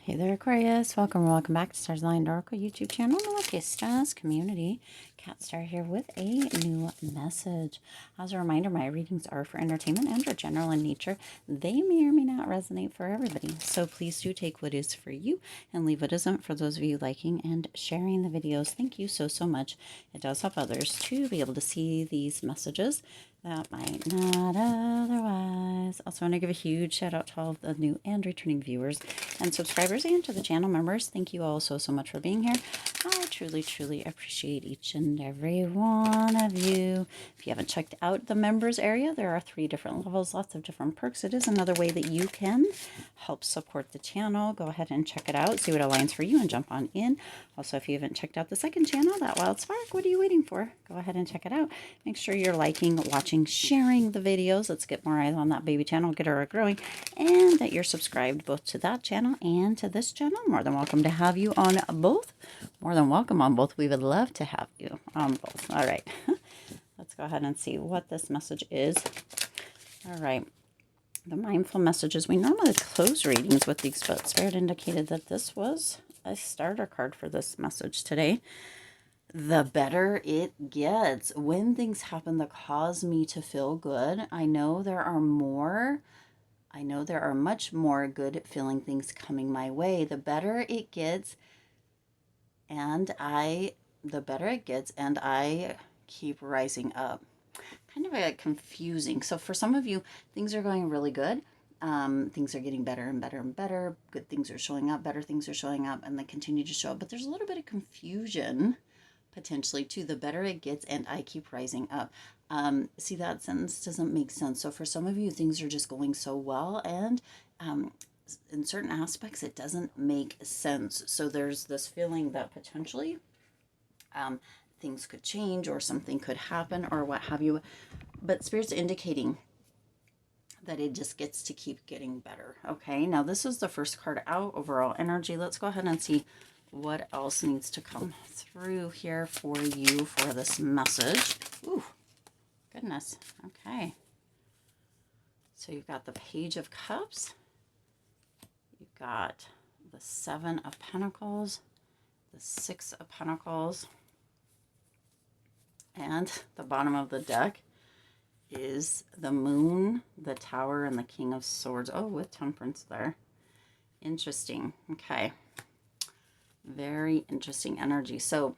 Hey there, Aquarius. Welcome or welcome back to Stars Aligned Oracle YouTube channel, the Luckystars community. Cat Star here with a new message. As a reminder, my readings are for entertainment and are general in nature. They may or may not resonate for everybody, so please do take what is for you and leave what isn't for those of you liking and sharing the videos. Thank you so much. It does help others to be able to see these messages that might not otherwise. Also want to give a huge shout out to all of the new and returning viewers and subscribers and to the channel members. Thank you all so much for being here. I truly appreciate each and every one of you. If you haven't checked out the members area, there are 3 different levels, lots of different perks. It is another way that you can help support the channel. Go ahead and check it out, see what aligns for you, and jump on in. Also, if you haven't checked out the second channel, That Wild Spark, what are you waiting for? Go ahead and check it out. Make sure you're liking, watching, sharing the videos. Let's get more eyes on that baby channel, get her growing, and that you're subscribed both to that channel and to this channel. More than welcome to have you on both. More than welcome on both. We would love to have you on both. All right. Let's go ahead and see what this message is. All right. The mindful messages. We normally close readings with these, but Spirit indicated that this was a starter card for this message today. The better it gets. When things happen that cause me to feel good, I know there are much more good feeling things coming my way. The better it gets, and I keep rising up. Kind of a confusing. So for some of you, things are going really good. Things are getting better and better and better. Good things are showing up, better things are showing up, and they continue to show up. But there's a little bit of confusion potentially too. The better it gets, and I keep rising up. See, that sentence doesn't make sense. So for some of you, things are just going so well, and in certain aspects, it doesn't make sense. So there's this feeling that potentially things could change or something could happen or what have you. But Spirit's indicating that it just gets to keep getting better. Okay, now this is the first card out, overall energy. Let's go ahead and see what else needs to come through here for you for this message. Ooh, goodness. Okay. So you've got the Page of Cups. You've got the 7 of Pentacles, the 6 of Pentacles, and the bottom of the deck is the Moon, the Tower, and the King of Swords. Oh, with Temperance there. Interesting. Okay. Very interesting energy. So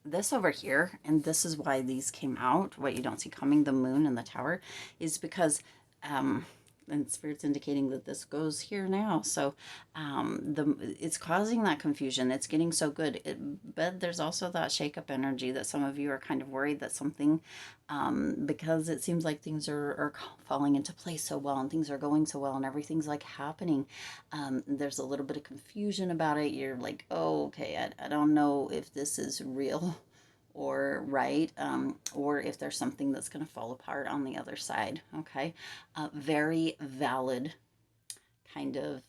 this over here, and this is why these came out, what you don't see coming, the Moon and the Tower, is because and Spirit's indicating that this goes here now. So it's causing that confusion. It's getting so good. But there's also that shake-up energy that some of you are kind of worried that something, because it seems like things are falling into place so well and things are going so well and everything's like happening. There's a little bit of confusion about it. You're like, oh, okay, I don't know if this is real or right, or if there's something that's going to fall apart on the other side. Okay, very valid kind of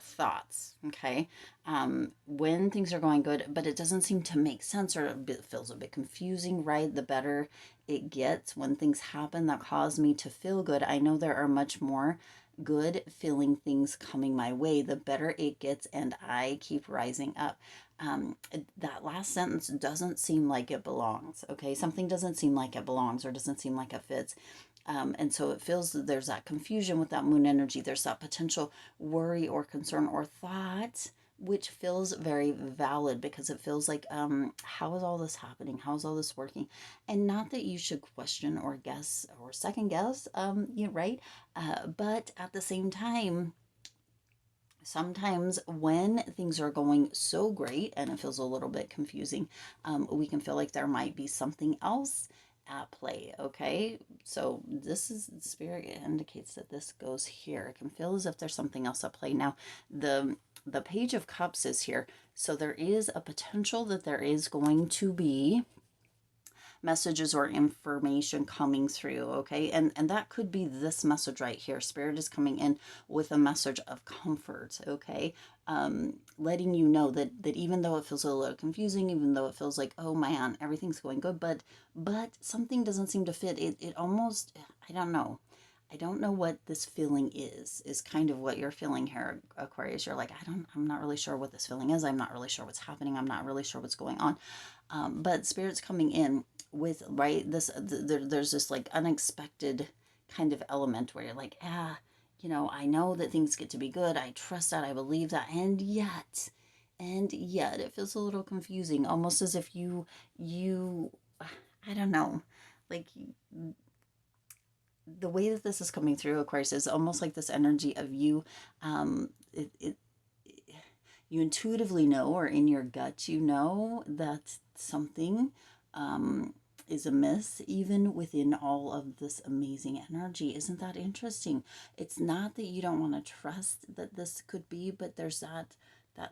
thoughts. Okay, when things are going good, but it doesn't seem to make sense, or it feels a bit confusing, right? The better it gets, when things happen that cause me to feel good, I know there are much more good feeling things coming my way. The better it gets, and I keep rising up. That last sentence doesn't seem like it belongs. Okay, something doesn't seem like it belongs or doesn't seem like it fits. And so it feels that there's that confusion with that Moon energy. There's that potential worry or concern or thought, which feels very valid, because it feels like, how is all this happening? How is all this working? And not that you should question or guess or second guess, right? But at the same time, sometimes when things are going so great and it feels a little bit confusing, we can feel like there might be something else at play. Okay, so this is, Spirit indicates that this goes here. It can feel as if there's something else at play. Now the Page of Cups is here, so there is a potential that there is going to be messages or information coming through. Okay, and that could be this message right here. Spirit is coming in with a message of comfort. Okay, letting you know that even though it feels a little confusing, even though it feels like, oh man, everything's going good, but something doesn't seem to fit. It almost, I don't know, I don't know what this feeling is kind of what you're feeling here, Aquarius. You're like, I'm not really sure what this feeling is. I'm not really sure what's happening. I'm not really sure what's going on. But Spirit's coming in with, right, there's this like unexpected kind of element where you're like, I know that things get to be good. I trust that. I believe that. And yet it feels a little confusing, almost as if I don't know, like the way that this is coming through, Aquarius, is almost like this energy of you, um, it, it, you intuitively know, or in your gut, you know that something is amiss, even within all of this amazing energy. Isn't that interesting? It's not that you don't want to trust that this could be, but there's that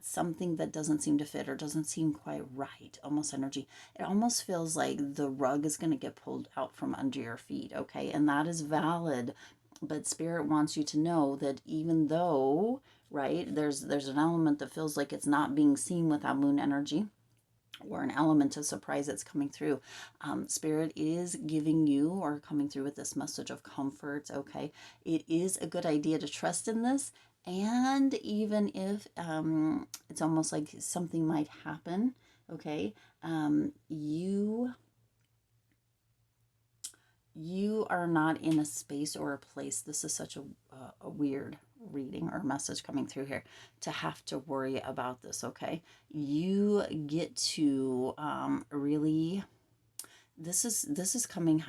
something that doesn't seem to fit or doesn't seem quite right, almost energy. It almost feels like the rug is going to get pulled out from under your feet, okay? And that is valid, but Spirit wants you to know that even though, right, there's an element that feels like it's not being seen with that moon energy, or an element of surprise that's coming through. Spirit is giving you, or coming through with this message of comfort, okay? It is a good idea to trust in this. And even if it's almost like something might happen, okay, you are not in a space or a place. This is such a weird reading or message coming through here to have to worry about this, okay? You get to really, this is coming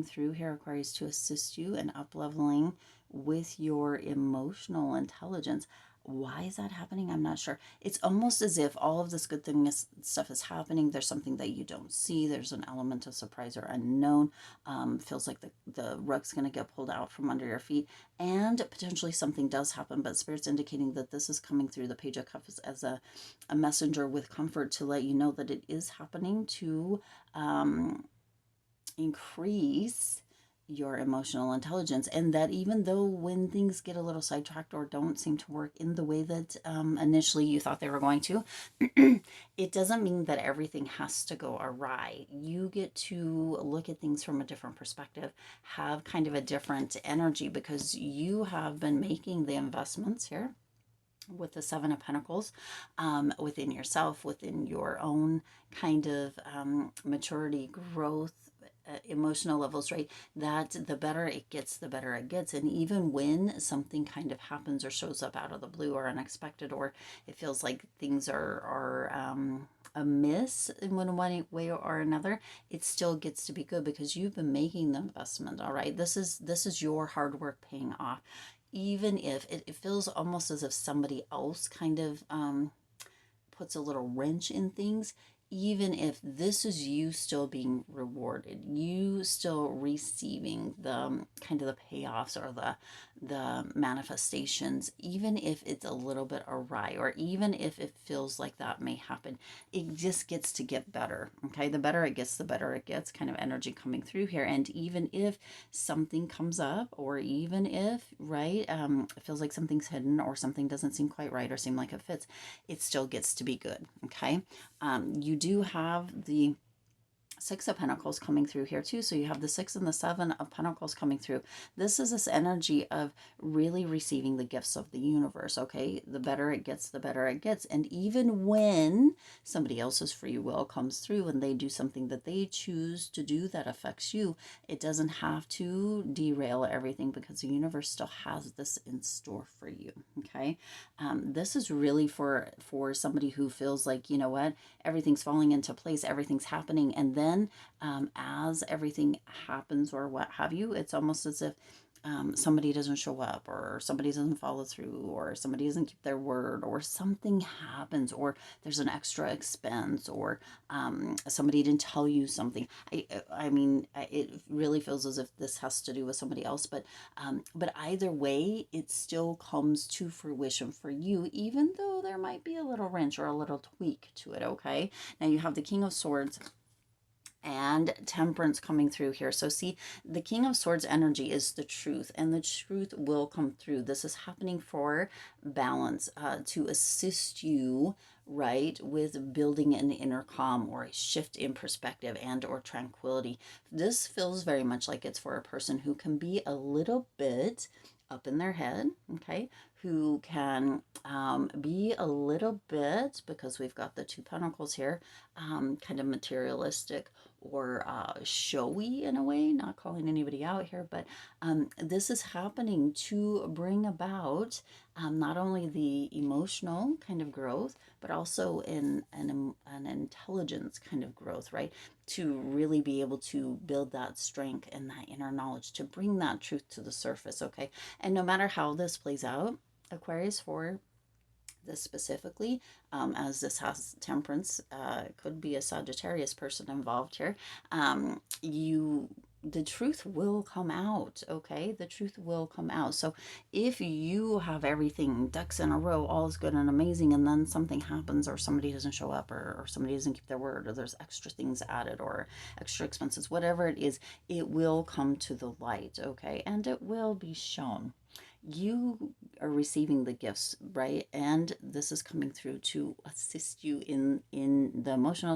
through here, Aquarius, to assist you in up leveling with your emotional intelligence. Why is that happening? I'm not sure. It's almost as if all of this good thing stuff is happening. There's something that you don't see. There's an element of surprise or unknown. Feels like the rug's going to get pulled out from under your feet, and potentially something does happen. But Spirit's indicating that this is coming through the Page of Cups as a messenger with comfort to let you know that it is happening to increase your emotional intelligence, and that even though when things get a little sidetracked or don't seem to work in the way that initially you thought they were going to, it doesn't mean that everything has to go awry. You get to look at things from a different perspective, have kind of a different energy, because you have been making the investments here with the Seven of Pentacles within yourself, within your own kind of maturity, growth, emotional levels, right? That the better it gets, the better it gets. And even when something kind of happens or shows up out of the blue or unexpected, or it feels like things are amiss in one way or another, it still gets to be good because you've been making the investment. All right, this is your hard work paying off. Even if it feels almost as if somebody else kind of puts a little wrench in things, even if this is you still being rewarded, you still receiving the kind of the payoffs or the manifestations, even if it's a little bit awry, or even if it feels like that may happen, it just gets to get better. Okay, the better it gets, the better it gets, kind of energy coming through here. And even if something comes up, or even if, right, it feels like something's hidden, or something doesn't seem quite right or seem like it fits, it still gets to be good. Okay, you do have the Six of Pentacles coming through here too. So you have the Six and the Seven of Pentacles coming through. This is this energy of really receiving the gifts of the universe, okay? The better it gets, the better it gets. And even when somebody else's free will comes through and they do something that they choose to do that affects you, it doesn't have to derail everything, because the universe still has this in store for you, okay? This is really for somebody who feels like, you know what, everything's falling into place, everything's happening, and then as everything happens or what have you, it's almost as if somebody doesn't show up, or somebody doesn't follow through, or somebody doesn't keep their word, or something happens, or there's an extra expense, or somebody didn't tell you something. I mean, it really feels as if this has to do with somebody else, but either way, it still comes to fruition for you, even though there might be a little wrench or a little tweak to it, okay? Now you have the King of Swords and Temperance coming through here. So see, the King of Swords energy is the truth, and the truth will come through. This is happening for balance, to assist you, right, with building an inner calm or a shift in perspective and or tranquility. This feels very much like it's for a person who can be a little bit up in their head, okay, who can be a little bit, because we've got the Two Pentacles here, kind of materialistic or showy in a way, not calling anybody out here, but this is happening to bring about not only the emotional kind of growth, but also in an intelligence kind of growth, right? To really be able to build that strength and that inner knowledge, to bring that truth to the surface, okay? And no matter how this plays out, Aquarius, for this specifically, as this has Temperance, could be a Sagittarius person involved here, the truth will come out, okay? The truth will come out. So if you have everything ducks in a row, all is good and amazing, and then something happens, or somebody doesn't show up, or somebody doesn't keep their word, or there's extra things added, or extra expenses, whatever it is, it will come to the light, okay? And it will be shown. You are receiving the gifts, right? And this is coming through to assist you in the emotional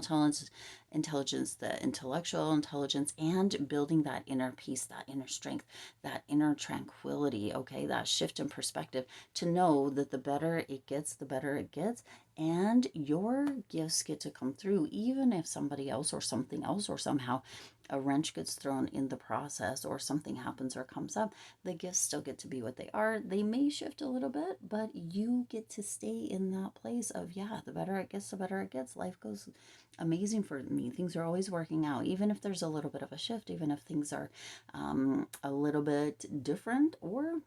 intelligence, the intellectual intelligence, and building that inner peace, that inner strength, that inner tranquility, okay? That shift in perspective, to know that the better it gets, the better it gets, and your gifts get to come through, even if somebody else or something else or somehow a wrench gets thrown in the process, or something happens or comes up, the gifts still get to be what they are. They may shift a little bit, but you get to stay in that place of, yeah, the better it gets, the better it gets. Life goes amazing for me. Things are always working out, even if there's a little bit of a shift, even if things are a little bit different, or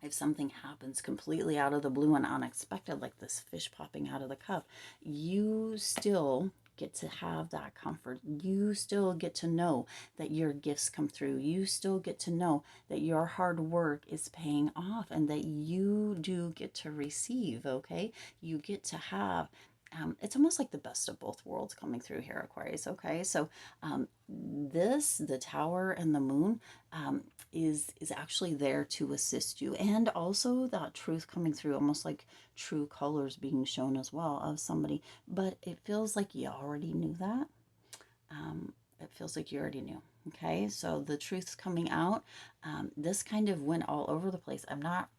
if something happens completely out of the blue and unexpected, like this fish popping out of the cup, you still get to have that comfort. You still get to know that your gifts come through. You still get to know that your hard work is paying off, and that you do get to receive, okay? You get to have, it's almost like the best of both worlds coming through here, Aquarius, okay? So the Tower and the Moon, is actually there to assist you, and also that truth coming through, almost like true colors being shown as well of somebody. But it feels like you already knew that. It feels like you already knew. Okay, so the truth's coming out. This kind of went all over the place. I'm not,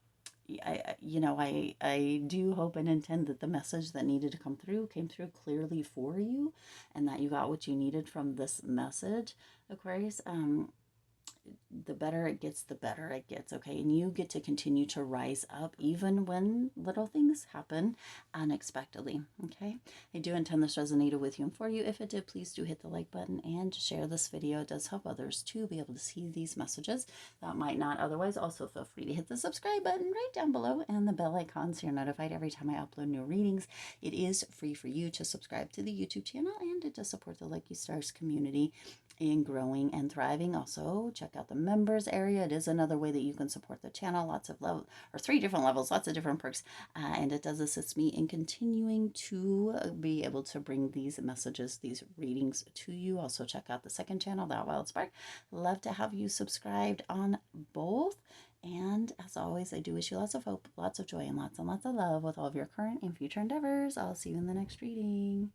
I do hope and intend that the message that needed to come through came through clearly for you, and that you got what you needed from this message, Aquarius. The better it gets, the better it gets, okay? And you get to continue to rise up even when little things happen unexpectedly, okay? I do intend this resonated with you and for you. If it did, please do hit the like button and share this video. It does help others to be able to see these messages that might not otherwise. Also, feel free to hit the subscribe button right down below and the bell icon so you're notified every time I upload new readings. It is free for you to subscribe to the YouTube channel, and it does support the Lucky Stars community in growing and thriving. Also, check out the members area. It is another way that you can support the channel. Lots of level, or 3 different levels, lots of different perks, and it does assist me in continuing to be able to bring these messages, these readings to you. Also, check out the second channel, That Wild Spark. Love to have you subscribed on both. And as always, I do wish you lots of hope, lots of joy, and lots of love with all of your current and future endeavors. I'll see you in the next reading.